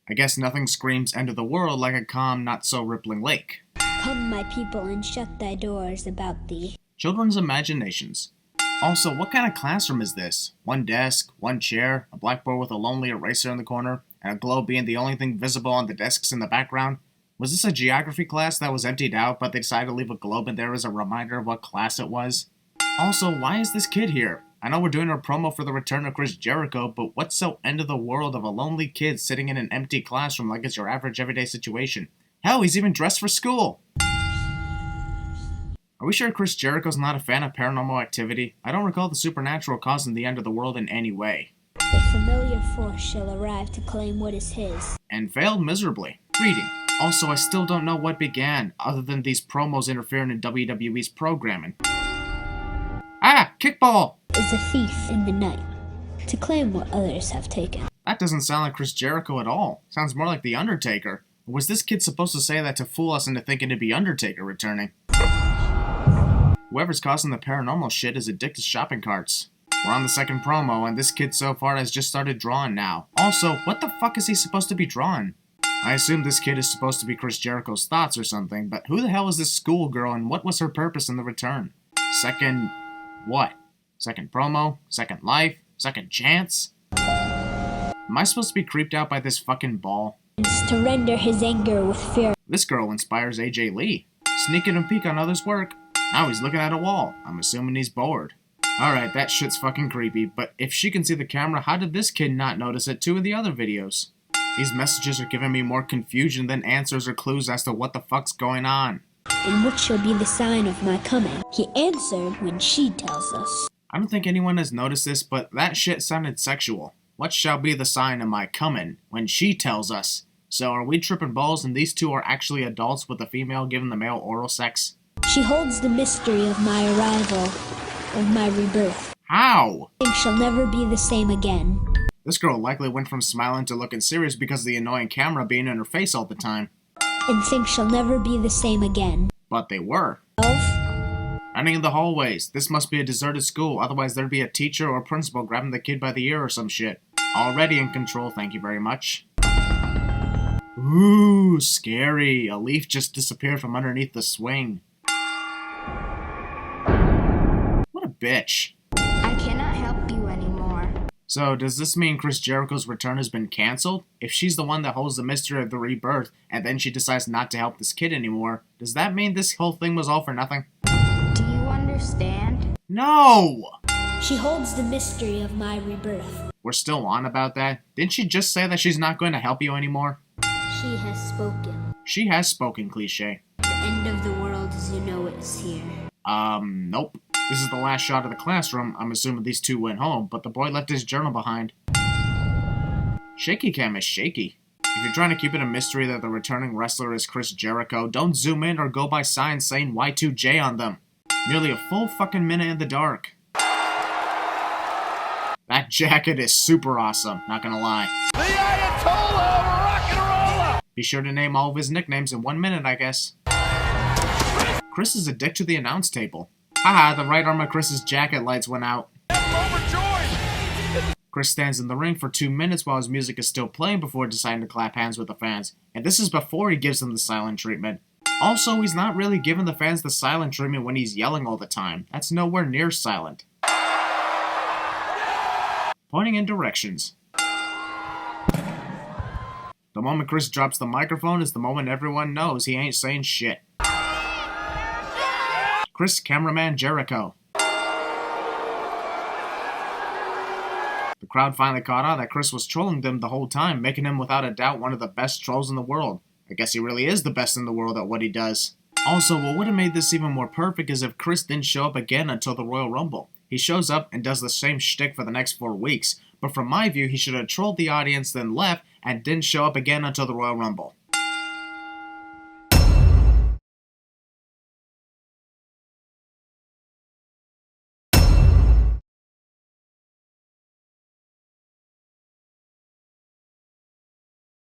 I guess nothing screams end of the world like a calm, not-so-rippling lake. Come, my people, and shut thy doors about thee. Children's imaginations. Also, what kind of classroom is this? One desk, one chair, a blackboard with a lonely eraser in the corner, and a globe being the only thing visible on the desks in the background? Was this a geography class that was emptied out, but they decided to leave a globe in there as a reminder of what class it was? Also, why is this kid here? I know we're doing a promo for the return of Chris Jericho, but what's so end of the world of a lonely kid sitting in an empty classroom like it's your average everyday situation? Hell, he's even dressed for school! Are we sure Chris Jericho's not a fan of paranormal activity? I don't recall the supernatural causing the end of the world in any way. A familiar force shall arrive to claim what is his. And failed miserably. Reading. Also, I still don't know what began, other than these promos interfering in WWE's programming. Ah! Kickball! Is a thief in the night, to claim what others have taken. That doesn't sound like Chris Jericho at all. Sounds more like The Undertaker. Was this kid supposed to say that to fool us into thinking it'd be Undertaker returning? Whoever's causing the paranormal shit is addicted to shopping carts. We're on the second promo, and this kid so far has just started drawing now. Also, what the fuck is he supposed to be drawing? I assume this kid is supposed to be Chris Jericho's thoughts or something, but who the hell is this schoolgirl and what was her purpose in the return? Second... what? Second promo? Second life? Second chance? Am I supposed to be creeped out by this fucking ball? To render his anger with fear. This girl inspires AJ Lee. Sneaking and peek on others' work. Now he's looking at a wall. I'm assuming he's bored. Alright, that shit's fucking creepy, but if she can see the camera, how did this kid not notice it too in the other videos? These messages are giving me more confusion than answers or clues as to what the fuck's going on. And what shall be the sign of my coming? He answered when she tells us. I don't think anyone has noticed this, but that shit sounded sexual. What shall be the sign of my coming when she tells us? So are we tripping balls and these two are actually adults with the female giving the male oral sex? She holds the mystery of my arrival, of my rebirth. How? Things shall never be the same again. This girl likely went from smiling to looking serious because of the annoying camera being in her face all the time. And things shall never be the same again. But they were. Running in the hallways. This must be a deserted school, otherwise there'd be a teacher or principal grabbing the kid by the ear or some shit. Already in control, thank you very much. Ooh, scary. A leaf just disappeared from underneath the swing. What a bitch. I cannot help you anymore. So, does this mean Chris Jericho's return has been cancelled? If she's the one that holds the mystery of the rebirth, and then she decides not to help this kid anymore, does that mean this whole thing was all for nothing? Do you understand? No! She holds the mystery of my rebirth. We're still on about that? Didn't she just say that she's not going to help you anymore? She has spoken. She has spoken, cliche. The end of the world as you know it is here. Nope. This is the last shot of the classroom. I'm assuming these two went home, but the boy left his journal behind. Shaky cam is shaky. If you're trying to keep it a mystery that the returning wrestler is Chris Jericho, don't zoom in or go by signs saying Y2J on them. Nearly a full fucking minute in the dark. That jacket is super awesome, not gonna lie. The Ayatollah of rock and roll! Be sure to name all of his nicknames in 1 minute, I guess. Chris is a dick to the announce table. Haha, the right arm of Chris's jacket lights went out. Chris stands in the ring for 2 minutes while his music is still playing before deciding to clap hands with the fans. And this is before he gives them the silent treatment. Also, he's not really giving the fans the silent treatment when he's yelling all the time. That's nowhere near silent. Pointing in directions. The moment Chris drops the microphone is the moment everyone knows he ain't saying shit. Chris Cameraman Jericho. The crowd finally caught on that Chris was trolling them the whole time, making him without a doubt one of the best trolls in the world. I guess he really is the best in the world at what he does. Also, what would have made this even more perfect is if Chris didn't show up again until the Royal Rumble. He shows up and does the same shtick for the next 4 weeks, but from my view, he should have trolled the audience, then left, and didn't show up again until the Royal Rumble.